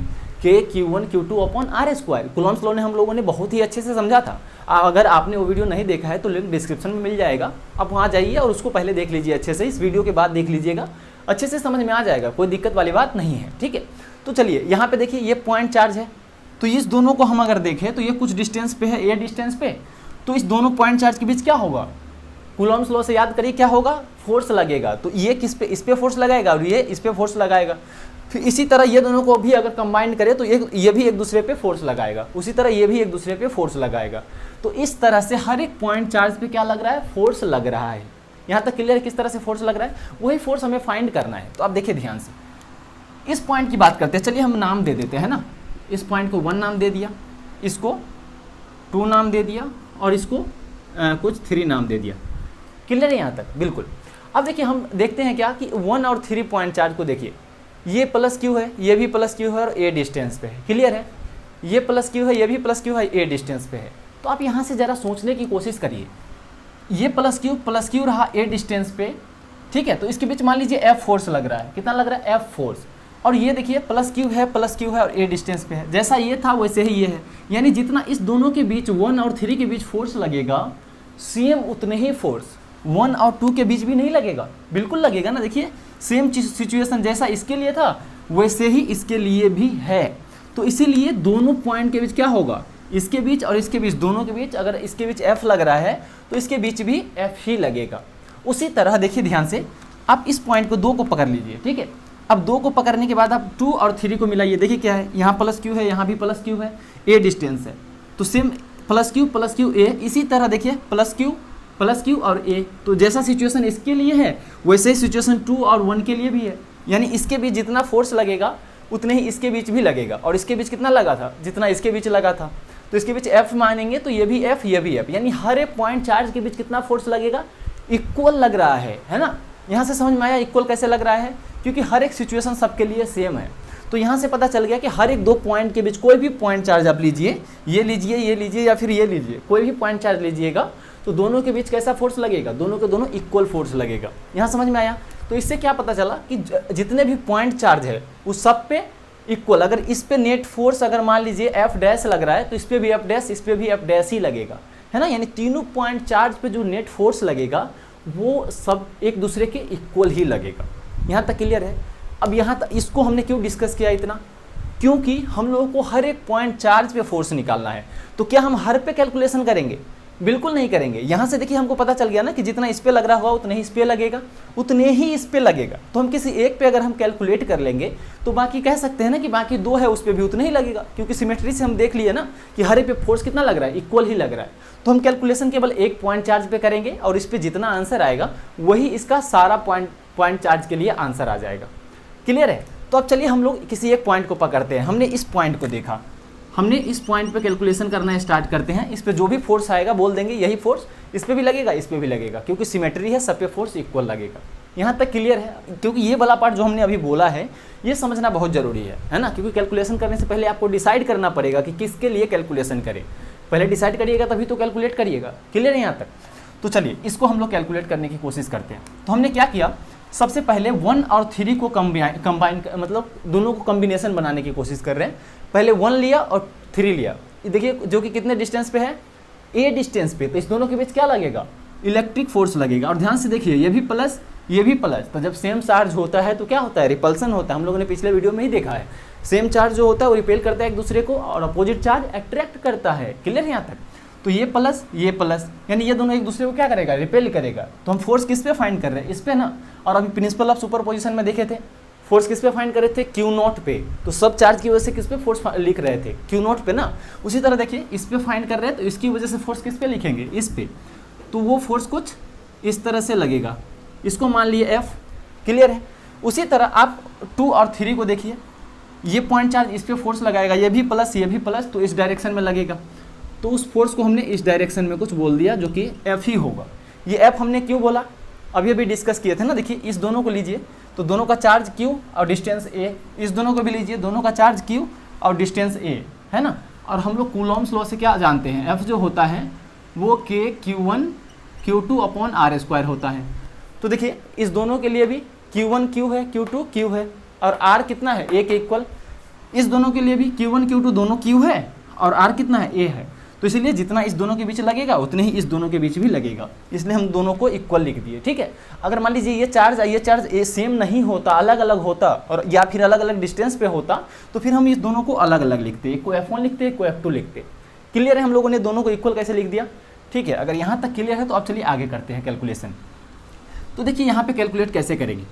K/Q1Q2/r²। कूलॉम्स लॉ ने हम लोगों ने बहुत ही अच्छे से समझा था। अगर आपने वो वीडियो नहीं देखा है तो लिंक डिस्क्रिप्शन में मिल जाएगा, आप वहाँ जाइए और उसको पहले देख लीजिए अच्छे से, इस वीडियो के बाद देख लीजिएगा, अच्छे से समझ में आ जाएगा, कोई दिक्कत वाली बात नहीं है, ठीक है। तो चलिए यहाँ पे देखिए ये पॉइंट चार्ज है, तो इस दोनों को हम अगर देखें तो ये कुछ डिस्टेंस पे है, ए डिस्टेंस पे, तो इस दोनों पॉइंट चार्ज के बीच क्या होगा, कूलॉम्स लॉ से याद करिए क्या होगा, फोर्स लगेगा। तो ये किस पे, इस पे फोर्स लगाएगा और ये इस पे फोर्स लगाएगा। फिर इसी तरह ये दोनों को भी अगर कंबाइन करें तो ये भी एक दूसरे पे फोर्स लगाएगा, उसी तरह ये भी एक दूसरे पे फोर्स लगाएगा। तो इस तरह से हर एक पॉइंट चार्ज पे क्या लग रहा है, फोर्स लग रहा है। यहाँ तक क्लियर है किस तरह से फोर्स लग रहा है, वही फोर्स हमें फाइंड करना है। तो आप देखिए ध्यान से, इस पॉइंट की बात करते हैं, चलिए हम नाम दे देते हैं ना। इस पॉइंट को 1 नाम दे दिया, इसको 2 नाम दे दिया और इसको कुछ 3 नाम दे दिया। क्लियर है यहाँ तक, बिल्कुल। अब देखिए हम देखते हैं क्या कि 1 और 3 पॉइंट चार्ज को देखिए, ये प्लस क्यू है, ये भी प्लस क्यू है और ए डिस्टेंस पे है। क्लियर है, ये प्लस क्यू है, ये भी प्लस क्यू है, ए डिस्टेंस पे है। तो आप यहाँ से ज़रा सोचने की कोशिश करिए, ये प्लस क्यू रहा ए डिस्टेंस पे, ठीक है। तो इसके बीच मान लीजिए एफ फोर्स लग रहा है, कितना लग रहा है, एफ फोर्स। और ये देखिए प्लस क्यू है और ए डिस्टेंस पे है, जैसा ये था वैसे ही ये है। यानी जितना इस दोनों के बीच 1 और 3 के बीच फोर्स लगेगा, सेम उतने ही फोर्स 1 और 2 के बीच भी नहीं लगेगा, बिल्कुल लगेगा ना। देखिए सेम सिचुएशन जैसा इसके लिए था वैसे ही इसके लिए भी है। तो इसीलिए दोनों पॉइंट के बीच क्या होगा, इसके बीच और इसके बीच, दोनों के बीच अगर इसके बीच एफ लग रहा है तो इसके बीच भी एफ ही लगेगा। उसी तरह देखिए ध्यान से, आप इस पॉइंट को 2 को पकड़ लीजिए, ठीक है। अब 2 को पकड़ने के बाद आप 2 और 3 को मिलाइए, देखिए क्या है, यहाँ प्लस क्यू है, यहाँ भी प्लस क्यू है, ए डिस्टेंस है। तो सेम प्लस क्यू ए, इसी तरह देखिए प्लस क्यू और ए। तो जैसा सिचुएशन इसके लिए है वैसे ही सिचुएशन 2 और 1 के लिए भी है, यानी इसके बीच जितना फोर्स लगेगा उतने ही इसके बीच भी लगेगा। और इसके बीच कितना लगा था, जितना इसके बीच लगा था, तो इसके बीच F मानेंगे तो ये भी F, ये भी F, यानी हर एक पॉइंट चार्ज के बीच कितना फोर्स लगेगा, इक्वल लग रहा है ना। यहाँ से समझ में आया इक्वल कैसे लग रहा है, क्योंकि हर एक सिचुएशन सबके लिए सेम है। तो यहाँ से पता चल गया कि हर एक दो पॉइंट के बीच कोई भी पॉइंट चार्ज आप लीजिए, ये लीजिए या फिर ये लीजिए, कोई भी पॉइंट चार्ज लीजिएगा तो दोनों के बीच कैसा फोर्स लगेगा, दोनों के दोनों इक्वल फोर्स लगेगा। यहाँ समझ में आया। तो इससे क्या पता चला कि जितने भी पॉइंट चार्ज है उस सब पे इक्वल, अगर इस पे नेट फोर्स अगर मान लीजिए F डैश लग रहा है तो इस पे भी F डैश, इस पे भी F डैश ही लगेगा, है ना। यानी तीनों पॉइंट चार्ज पे जो नेट फोर्स लगेगा वो सब एक दूसरे के इक्वल ही लगेगा। यहाँ तक क्लियर है। अब यहाँ तक इसको हमने क्यों डिस्कस किया इतना, क्योंकि हम लोगों को हर एक पॉइंट चार्ज पे फोर्स निकालना है। तो क्या हम हर पे कैलकुलेशन करेंगे, बिल्कुल नहीं करेंगे। यहाँ से देखिए हमको पता चल गया ना कि जितना इस पे लग रहा होगा उतने ही इस पे लगेगा, उतने ही इस पे लगेगा। तो हम किसी एक पे अगर हम कैलकुलेट कर लेंगे तो बाकी कह सकते हैं ना कि बाकी दो है उस पे भी उतने ही लगेगा, क्योंकि सिमेट्री से हम देख लिए ना कि हर एक पे फोर्स कितना लग रहा है, इक्वल ही लग रहा है। तो हम कैलकुलेशन केवल एक पॉइंट चार्ज पे करेंगे और इस पे जितना आंसर आएगा वही इसका सारा पॉइंट चार्ज के लिए आंसर आ जाएगा। क्लियर है। तो अब चलिए हम लोग किसी एक पॉइंट को पकड़ते हैं। हमने इस पॉइंट को देखा, हमने इस पॉइंट पे कैलकुलेशन करना स्टार्ट करते हैं। इस पे जो भी फोर्स आएगा बोल देंगे यही फोर्स इस पे भी लगेगा, इस पे भी लगेगा, क्योंकि सिमेट्री है, सब पे फोर्स इक्वल लगेगा। यहाँ तक क्लियर है। क्योंकि ये वाला पार्ट जो हमने अभी बोला है ये समझना बहुत जरूरी है ना। क्योंकि कैलकुलेशन करने से पहले आपको डिसाइड करना पड़ेगा कि किसके लिए कैलकुलेशन करें। पहले डिसाइड करिएगा तभी तो कैलकुलेट करिएगा। क्लियर है यहाँ तक। तो चलिए इसको हम लोग कैलकुलेट करने की कोशिश करते हैं। तो हमने क्या किया, सबसे पहले 1 और 3 को कंबाइन मतलब दोनों को कॉम्बिनेशन बनाने की कोशिश कर रहे हैं। पहले 1 लिया और 3 लिया, देखिए जो कि कितने डिस्टेंस पे है, a डिस्टेंस पे। तो इस दोनों के बीच क्या लगेगा, इलेक्ट्रिक फोर्स लगेगा। और ध्यान से देखिए ये भी प्लस ये भी प्लस, तो जब सेम चार्ज होता है तो क्या होता है, रिपल्सन होता है। हम लोगों ने पिछले वीडियो में ही देखा है, सेम चार्ज जो होता है वो रिपेल करता है एक दूसरे को और अपोजिट चार्ज अट्रैक्ट करता है। क्लियर है यहाँ तक। तो ये प्लस यानी ये दोनों एक दूसरे को क्या करेगा, रिपेल करेगा। तो हम फोर्स किस पे फाइंड कर रहे हैं, इस पे ना। और अभी प्रिंसिपल ऑफ सुपरपोजिशन में देखे थे फोर्स किस पे फाइंड कर रहे थे, Q0 पे। तो सब चार्ज की वजह से किस पे फोर्स लिख रहे थे, Q0 पे ना। उसी तरह देखिए इस पे फाइंड कर रहे हैं तो इसकी वजह से फोर्स किस पे लिखेंगे, इस पे। तो वो फोर्स कुछ इस तरह से लगेगा, इसको मान लिए F। क्लियर है। उसी तरह आप 2 और 3 को देखिए, ये पॉइंट चार्ज इस पे फोर्स लगाएगा, ये भी प्लस तो इस डायरेक्शन में लगेगा। तो उस फोर्स को हमने इस डायरेक्शन में कुछ बोल दिया जो कि F ही होगा। ये F हमने क्यों बोला, अभी डिस्कस किए थे ना। देखिए इस दोनों को लीजिए तो दोनों का चार्ज Q और डिस्टेंस A, इस दोनों को भी लीजिए, दोनों का चार्ज Q और डिस्टेंस A, है ना। और हम लोग कूलॉम्स लॉ से क्या जानते हैं, F जो होता है वो K Q1 Q2 upon R² होता है। तो देखिए इस दोनों के लिए भी Q1 Q है, Q2 Q है और R कितना है, A के इक्वल। इस दोनों के लिए भी Q1 Q2 दोनों Q है और R कितना है, A है। तो इसलिए जितना इस दोनों के बीच लगेगा उतने ही इस दोनों के बीच भी लगेगा, इसलिए हम दोनों को इक्वल लिख दिए। ठीक है। अगर मान लीजिए ये चार्ज सेम नहीं होता, अलग अलग होता और या फिर अलग अलग डिस्टेंस पे होता तो फिर हम इस दोनों को अलग अलग लिखते, एक को F1 लिखते, एक को F2 लिखते। क्लियर है। हम लोगों ने दोनों को इक्वल कैसे लिख दिया। ठीक है। अगर यहाँ तक क्लियर है तो अब चलिए आगे करते हैं कैलकुलेशन। तो देखिए यहाँ पे कैलकुलेट कैसे करेंगे,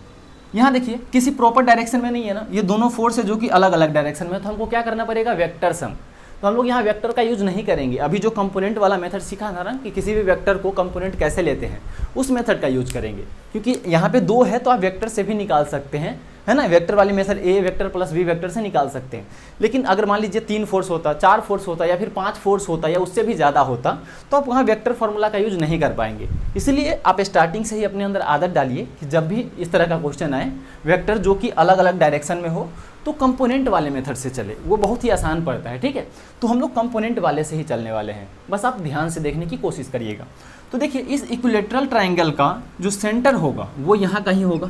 यहाँ देखिए किसी प्रॉपर डायरेक्शन में नहीं है ना, ये दोनों फोर्स है जो कि अलग अलग डायरेक्शन में। तो हमको क्या करना पड़ेगा, वेक्टर सम। तो हम लोग यहाँ वेक्टर का यूज नहीं करेंगे। अभी जो कंपोनेंट वाला मेथड सीखा था ना कि किसी भी वेक्टर को कंपोनेंट कैसे लेते हैं, उस मेथड का यूज करेंगे। क्योंकि यहाँ पे 2 है तो आप वेक्टर से भी निकाल सकते हैं, है ना। वेक्टर वाली method A vector plus B vector से निकाल सकते हैं। लेकिन अगर मान लीजिए 3 फोर्स होता, 4 फोर्स होता या फिर 5 फोर्स होता या उससे भी ज़्यादा होता तो आप वहाँ वेक्टर फार्मूला का यूज नहीं कर पाएंगे। इसलिए आप स्टार्टिंग से ही अपने अंदर आदत डालिए कि जब भी इस तरह का क्वेश्चन आए, वेक्टर जो कि अलग अलग डायरेक्शन में हो तो कंपोनेंट वाले मेथड से चले, वो बहुत ही आसान पड़ता है। ठीक है। तो हम लोग कंपोनेंट वाले से ही चलने वाले हैं, बस आप ध्यान से देखने की कोशिश करिएगा। तो देखिए इस इक्विलेटरल ट्राइंगल का जो सेंटर होगा वो यहाँ कहीं होगा।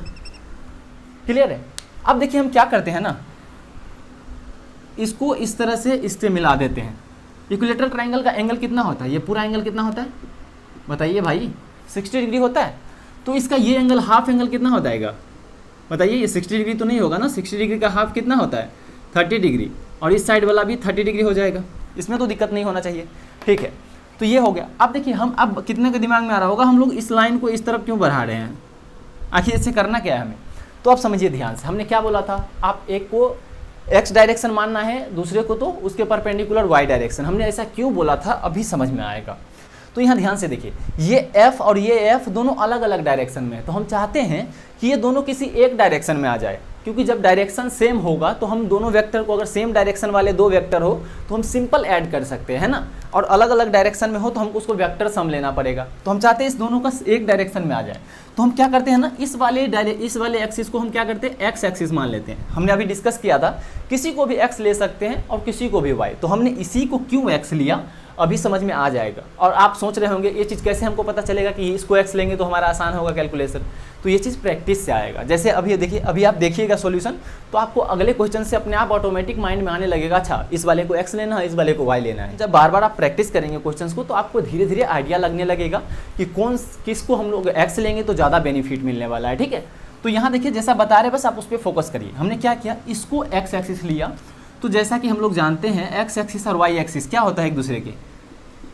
क्लियर है। अब देखिए हम क्या करते हैं ना, इसको इस तरह से इससे मिला देते हैं। इक्विलेटरल ट्राइंगल का एंगल कितना होता है, ये पूरा एंगल कितना होता है बताइए भाई, 60 डिग्री होता है। तो इसका ये एंगल हाफ एंगल कितना हो जाएगा बताइए, ये 60 डिग्री तो नहीं होगा ना, 60 डिग्री का हाफ कितना होता है 30 डिग्री, और इस साइड वाला भी 30 डिग्री हो जाएगा। इसमें तो दिक्कत नहीं होना चाहिए। ठीक है। तो ये हो गया। अब देखिए हम अब कितने के दिमाग में आ रहा होगा, हम लोग इस लाइन को इस तरफ क्यों बढ़ा रहे हैं, आखिर इससे करना क्या है हमें। तो आप समझिए ध्यान से, हमने क्या बोला था, आप एक को एक्स डायरेक्शन मानना है दूसरे को तो उसके परपेंडिकुलर वाई डायरेक्शन। हमने ऐसा क्यों बोला था अभी समझ में आएगा। तो यहाँ ध्यान से देखिए, ये एफ और ये एफ दोनों अलग अलग डायरेक्शन में है, तो हम चाहते हैं कि ये दोनों किसी एक डायरेक्शन में आ जाए, क्योंकि जब डायरेक्शन सेम होगा तो हम दोनों वेक्टर को, अगर सेम डायरेक्शन वाले दो वेक्टर हो तो हम सिंपल ऐड कर सकते हैं, है ना। और अलग अलग डायरेक्शन में हो तो हमको उसको वेक्टर सम लेना पड़ेगा। तो हम चाहते हैं इस दोनों का एक डायरेक्शन में आ जाए, तो हम क्या करते हैं ना, इस वाले एक्सिस को हम क्या करते हैं, एक्स एक्सिस मान लेते हैं। हमने अभी डिस्कस किया था किसी को भी एक्स ले सकते हैं और किसी को भी वाई, तो हमने इसी को क्यों एक्स लिया अभी समझ में आ जाएगा। और आप सोच रहे होंगे ये चीज़ कैसे हमको पता चलेगा कि इसको एक्स लेंगे तो हमारा आसान होगा कैलकुलेशन। तो ये चीज़ प्रैक्टिस से आएगा। जैसे अभी देखिए, अभी आप देखिएगा सॉल्यूशन, तो आपको अगले क्वेश्चन से अपने आप ऑटोमेटिक माइंड में आने लगेगा, अच्छा इस वाले को एक्स लेना है, इस वाले को वाई लेना है। जब बार बार आप प्रैक्टिस करेंगे क्वेश्चंस को तो आपको धीरे धीरे आइडिया लगने लगेगा कि किसको हम लोग एक्स लेंगे तो ज़्यादा बेनिफिट मिलने वाला है, ठीक है। तो यहाँ देखिए जैसा बता रहे बस आप उस पर फोकस करिए। हमने क्या किया, इसको एक्स एक्सिस लिया, तो जैसा कि हम लोग जानते हैं एक्स एक्सिस और वाई एक्सिस क्या होता है एक दूसरे के,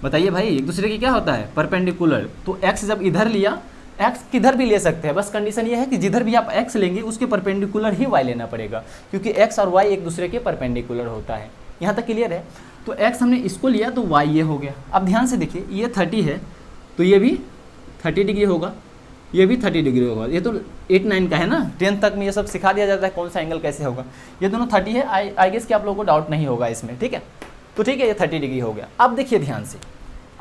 बताइए भाई, एक दूसरे की क्या होता है, परपेंडिकुलर। तो x जब इधर लिया, x किधर भी ले सकते हैं, बस कंडीशन ये है कि जिधर भी आप x लेंगे उसके परपेंडिकुलर ही y लेना पड़ेगा, क्योंकि x और y एक दूसरे के परपेंडिकुलर होता है। यहाँ तक क्लियर है। तो x हमने इसको लिया तो y ये हो गया। अब ध्यान से देखिए, ये 30 है तो ये भी 30 डिग्री होगा, ये भी 30 डिग्री होगा। ये तो 8-9 का है ना, 10th तक में ये सब सिखा दिया जाता है कौन सा एंगल कैसे होगा। ये दोनों 30 है, आई गेस कि आप लोगों को डाउट नहीं होगा इसमें, ठीक है। तो ठीक है, ये 30 डिग्री हो गया। अब देखिए ध्यान से,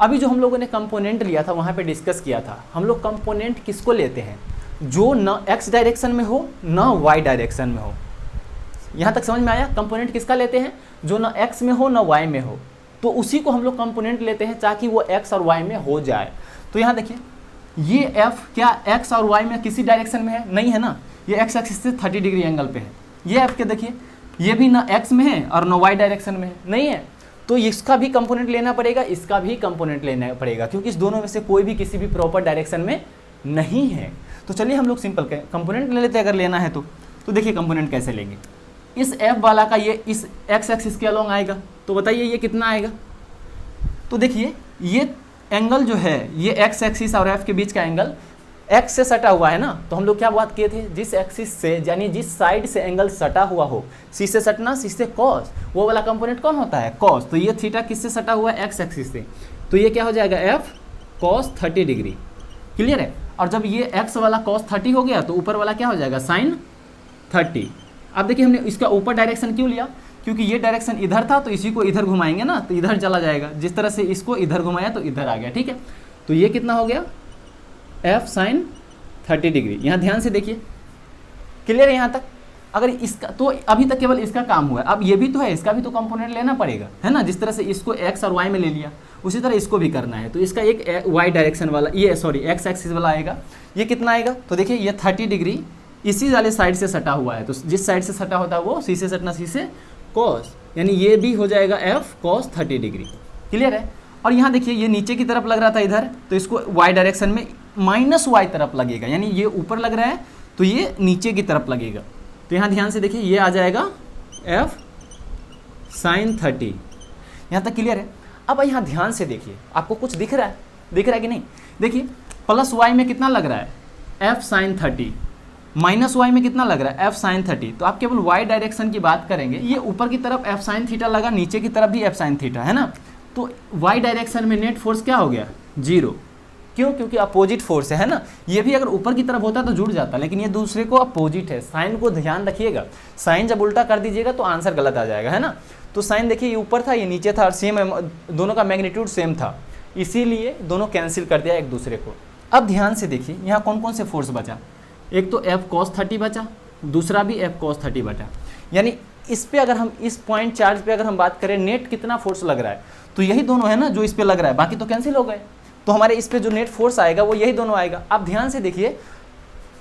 अभी जो हम लोगों ने कंपोनेंट लिया था वहाँ पे डिस्कस किया था, हम लोग कंपोनेंट किसको लेते हैं, जो न एक्स डायरेक्शन में हो न वाई डायरेक्शन में हो। यहाँ तक समझ में आया, कंपोनेंट किसका लेते हैं, जो न एक्स में हो न वाई में हो, तो उसी को हम लोग कंपोनेंट लेते हैं ताकि वो एक्स और वाई में हो जाए। तो यहाँ देखिए, ये एफ क्या एक्स और वाई में किसी डायरेक्शन में है, नहीं है ना, ये एक्स एक्सिस से 30 डिग्री एंगल पे है। ये एफ के देखिए, ये भी ना एक्स में है और न वाई डायरेक्शन में है, नहीं है, तो इसका भी कंपोनेंट लेना पड़ेगा, इसका भी कंपोनेंट लेना पड़ेगा, क्योंकि इस दोनों में से कोई भी किसी भी प्रॉपर डायरेक्शन में नहीं है। तो चलिए हम लोग सिंपल कंपोनेंट ले लेते हैं अगर लेना है तो देखिए कंपोनेंट कैसे लेंगे। इस एफ वाला का ये इस एक्स एक्सिस के अलोंग आएगा, तो बताइए ये कितना आएगा। तो देखिए ये एंगल जो है, ये एक्स एक्सिस और एफ के बीच का एंगल एक्स से सटा हुआ है ना, तो हम लोग क्या बात किए थे, जिस एक्सिस से यानी जिस साइड से एंगल सटा हुआ हो, सी से सटना, सी से कॉस, वो वाला कंपोनेंट कौन होता है, कॉस। तो ये थीटा किससे सटा हुआ है, एक्स एक्सिस से, तो ये क्या हो जाएगा, एफ कॉस 30 डिग्री। क्लियर है। और जब ये एक्स वाला कॉस 30 हो गया तो ऊपर वाला क्या हो जाएगा, साइन 30। अब देखिए हमने इसका ऊपर डायरेक्शन क्यों लिया, क्योंकि ये डायरेक्शन इधर था तो इसी को इधर घुमाएंगे ना तो इधर चला जाएगा, जिस तरह से इसको इधर घुमाया तो इधर आ गया, ठीक है। तो ये कितना हो गया, एफ साइन 30 डिग्री। यहाँ ध्यान से देखिए, क्लियर है यहाँ तक। अगर इसका तो अभी तक केवल इसका काम हुआ है, अब ये भी तो है, इसका भी तो कंपोनेंट लेना पड़ेगा, है ना। जिस तरह से इसको एक्स और वाई में ले लिया उसी तरह इसको भी करना है। तो इसका एक वाई डायरेक्शन वाला, ये सॉरी एक्स एक्सिस वाला आएगा, ये कितना आएगा, तो देखिए ये 30 डिग्री इसी वाले साइड से सटा हुआ है, तो जिस साइड से सटा होता है वो सी से सटना, सी से कॉस, यानी ये भी हो जाएगा एफ कॉस 30 डिग्री। क्लियर है। और यहाँ देखिए ये नीचे की तरफ लग रहा था इधर, तो इसको वाई डायरेक्शन में माइनस वाई तरफ लगेगा, यानी ये ऊपर लग रहा है तो ये नीचे की तरफ लगेगा। तो यहाँ ध्यान से देखिए ये आ जाएगा एफ साइन 30। यहाँ तक क्लियर है। अब यहाँ ध्यान से देखिए, आपको कुछ दिख रहा है कि नहीं, देखिए प्लस वाई में कितना लग रहा है, एफ साइन 30, माइनस वाई में कितना लग रहा है, एफ साइन 30। तो आप केवल वाई डायरेक्शन की बात करेंगे, ये ऊपर की तरफ एफ साइन थीटा लगा, नीचे की तरफ भी एफ साइन थीटा, है ना। तो वाई डायरेक्शन में नेट फोर्स क्या हो गया, 0। क्यों, क्योंकि अपोजिट फोर्स है ना। ये भी अगर ऊपर की तरफ होता तो जुड़ जाता, लेकिन ये दूसरे को अपोजिट है। साइन को ध्यान रखिएगा, साइन जब उल्टा कर दीजिएगा तो आंसर गलत आ जाएगा, है ना। तो साइन देखिए ये ऊपर था ये नीचे था और सेम, दोनों का मैग्नीट्यूड सेम था, इसीलिए दोनों कैंसिल कर दिया एक दूसरे को। अब ध्यान से देखिए यहाँ कौन कौन से फोर्स बचा, एक तो एफ कॉस 30 बचा, दूसरा भी एफ कॉस 30 बचा। यानी इस पे अगर हम इस पॉइंट चार्ज पे अगर हम बात करें नेट कितना फोर्स लग रहा है, तो यही दोनों है ना जो इस पे लग रहा है, बाकी तो कैंसिल हो गए। तो हमारे इस पे जो नेट फोर्स आएगा वो यही दोनों आएगा। आप ध्यान से देखिए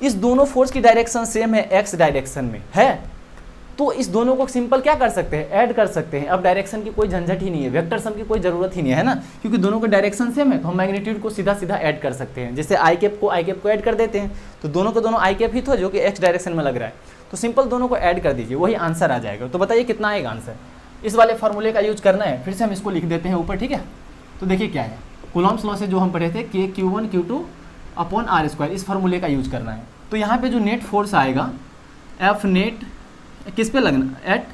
इस दोनों फोर्स की डायरेक्शन सेम है, एक्स डायरेक्शन में है, तो इस दोनों को सिंपल क्या कर सकते हैं, ऐड कर सकते हैं। अब डायरेक्शन की कोई झंझट ही नहीं है, वेक्टर सम की कोई जरूरत ही नहीं है ना, क्योंकि दोनों का डायरेक्शन सेम है, तो हम मैग्नीट्यूड को सीधा सीधा ऐड कर सकते हैं। जैसे आई कैप को ऐड कर देते हैं, तो दोनों को दोनों आई कैप ही था जो कि एक्स डायरेक्शन में लग रहा है, तो सिंपल दोनों को ऐड कर दीजिए, वही आंसर आ जाएगा। तो बताइए कितना आएगा आंसर। इस वाले फार्मूले का यूज करना है, फिर से हम इसको लिख देते हैं ऊपर, ठीक है। तो देखिए क्या है, कूलॉम्स लॉ से जो हम पढ़े थे के Q1 Q2 upon are square, इस फार्मूले का यूज करना है। तो यहाँ पे जो नेट फोर्स आएगा एफ नेट किस पे लगना, एट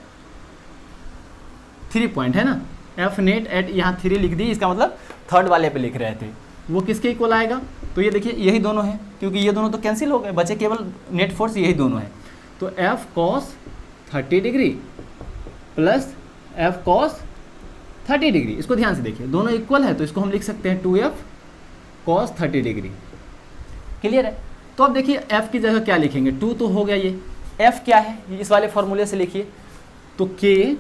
3 पॉइंट है ना, एफ नेट एट यहाँ 3 लिख दी, इसका मतलब थर्ड वाले पे लिख रहे थे, वो किसके इक्वल आएगा? तो ये देखिए यही दोनों हैं, क्योंकि ये दोनों तो कैंसिल हो गए, बचे केवल नेट फोर्स यही दोनों हैं। तो F cos 30 degree plus F cos 30 degree, इसको ध्यान से देखिए, दोनों इक्वल है तो इसको हम लिख सकते हैं 2f कॉस 30 डिग्री। क्लियर है? तो अब देखिए f की जगह क्या लिखेंगे, 2 तो हो गया, ये f क्या है इस वाले फॉर्मूले से लिखिए, तो k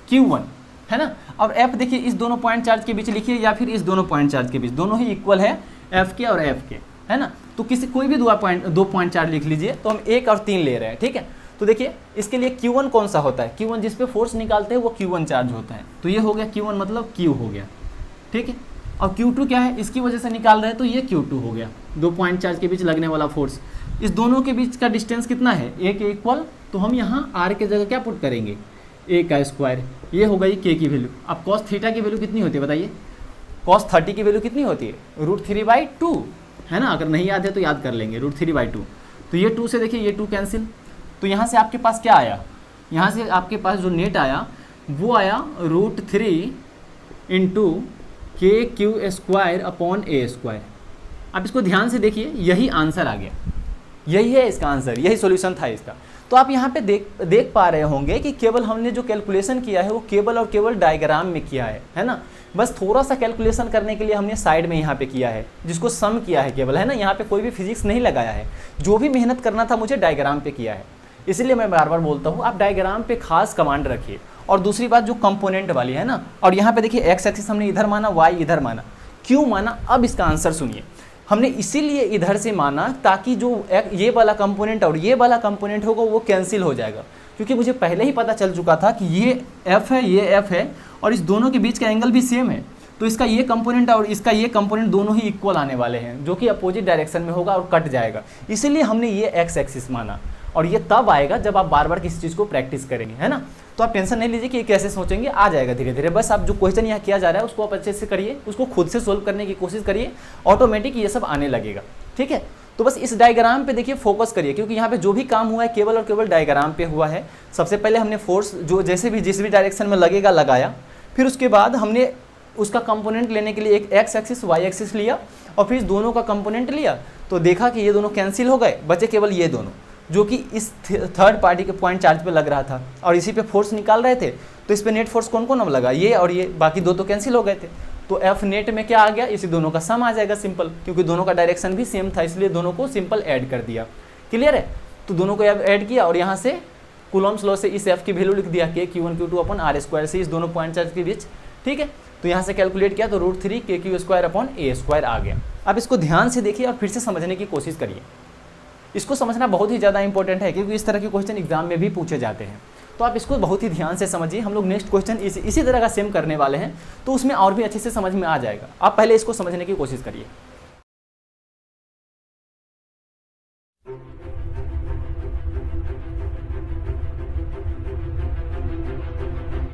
q1 है ना। अब f देखिए इस दोनों पॉइंट चार्ज के बीच लिखिए या फिर इस दोनों पॉइंट चार्ज के बीच, दोनों ही इक्वल है f के और f के, है ना। तो किसी कोई भी दो पॉइंट चार्ज लिख लीजिए, तो हम 1 और 3 ले रहे हैं, ठीक है। तो देखिए इसके लिए Q1 कौन सा होता है, Q1 जिस पे फोर्स निकालते हैं वो Q1 चार्ज होता है, तो ये हो गया Q1 मतलब Q हो गया, ठीक है। और Q2 क्या है, इसकी वजह से निकाल रहे हैं तो ये Q2 हो गया, 2 पॉइंट चार्ज के बीच लगने वाला फोर्स। इस दोनों के बीच का डिस्टेंस कितना है, a के इक्वल, तो हम यहाँ r के जगह क्या पुट करेंगे, a का स्क्वायर, ये हो गई k की वैल्यू। अब cos थीटा की वैल्यू कितनी होती है बताइए, cos 30 की वैल्यू कितनी होती है, √3/2 है ना। अगर नहीं याद है तो याद कर लेंगे, √3/2। तो ये 2 से देखिए ये 2 कैंसिल, तो यहाँ से आपके पास क्या आया, यहाँ से आपके पास जो नेट आया वो आया √3 इंटू KQ² अब इसको ध्यान से देखिए, यही आंसर आ गया, यही है इसका आंसर, यही सॉल्यूशन था इसका। तो आप यहाँ पे देख पा रहे होंगे कि केवल हमने जो कैलकुलेशन किया है वो केवल और केवल डायग्राम में किया है ना। बस थोड़ा सा कैलकुलेशन करने के लिए हमने साइड में यहाँ पे किया है, जिसको सम किया है केवल, है ना। यहाँ पे कोई भी फिजिक्स नहीं लगाया है, जो भी मेहनत करना था मुझे डायग्राम पे किया है। इसलिए मैं बार बार बोलता हूँ आप डायग्राम पे खास कमांड रखिए। और दूसरी बात जो कंपोनेंट वाली है ना, और यहाँ पे देखिए एक्स एक्सिस हमने इधर माना, वाई इधर माना, क्यों माना, अब इसका आंसर सुनिए। हमने इसीलिए इधर से माना ताकि जो ये वाला कंपोनेंट और ये वाला कंपोनेंट होगा वो कैंसिल हो जाएगा, क्योंकि मुझे पहले ही पता चल चुका था कि ये एफ है, ये एफ है, और इस दोनों के बीच का एंगल भी सेम है, तो इसका ये कंपोनेंट और इसका ये कंपोनेंट दोनों ही इक्वल आने वाले हैं, जो कि अपोजिट डायरेक्शन में होगा और कट जाएगा। इसीलिए हमने ये एक्स एक्सिस माना, और ये तब आएगा जब आप बार बार किसी चीज़ को प्रैक्टिस करेंगे, है ना। तो आप टेंशन नहीं लीजिए कि ये कैसे सोचेंगे, आ जाएगा धीरे धीरे। बस आप जो क्वेश्चन यहाँ किया जा रहा है उसको आप अच्छे से करिए, उसको खुद से सोल्व करने की कोशिश करिए, ऑटोमेटिक ये सब आने लगेगा, ठीक है। तो बस इस डायग्राम पे देखिए फोकस करिए, क्योंकि यहाँ पे जो भी काम हुआ है केवल और केवल डायग्राम पे हुआ है। सबसे पहले हमने फोर्स जो जिस भी डायरेक्शन में लगेगा लगाया, फिर उसके बाद हमने उसका कंपोनेंट लेने के लिए एक एक्स एक्सिस वाई एक्सिस लिया, और फिर दोनों का कंपोनेंट लिया, तो देखा कि ये दोनों कैंसिल हो गए, बचे केवल ये दोनों, जो कि इस थर्ड पार्टी के पॉइंट चार्ज पे लग रहा था, और इसी पे फोर्स निकाल रहे थे। तो इस पे नेट फोर्स कौन कौन अब लगा, ये और ये, बाकी दो तो कैंसिल हो गए थे। तो एफ नेट में क्या आ गया, इसी दोनों का सम आ जाएगा सिंपल, क्योंकि दोनों का डायरेक्शन भी सेम था, इसलिए दोनों को सिंपल ऐड कर दिया। क्लियर है? तो दोनों को ऐड किया और यहाँ से कूलम्ब्स लॉ से इस एफ की वैल्यू लिख दिया कि Q1Q2/r² से इस दोनों पॉइंट चार्ज के बीच, ठीक है। तो यहाँ से कैलकुलेट किया तो √3 KQ²/a² आ गया। अब इसको ध्यान से देखिए और फिर से समझने की कोशिश करिए। इसको समझना बहुत ही ज़्यादा इंपॉर्टेंट है, क्योंकि इस तरह के क्वेश्चन एग्जाम में भी पूछे जाते हैं। तो आप इसको बहुत ही ध्यान से समझिए। हम लोग नेक्स्ट क्वेश्चन इसी तरह का सेम करने वाले हैं, तो उसमें और भी अच्छे से समझ में आ जाएगा। आप पहले इसको समझने की कोशिश करिए।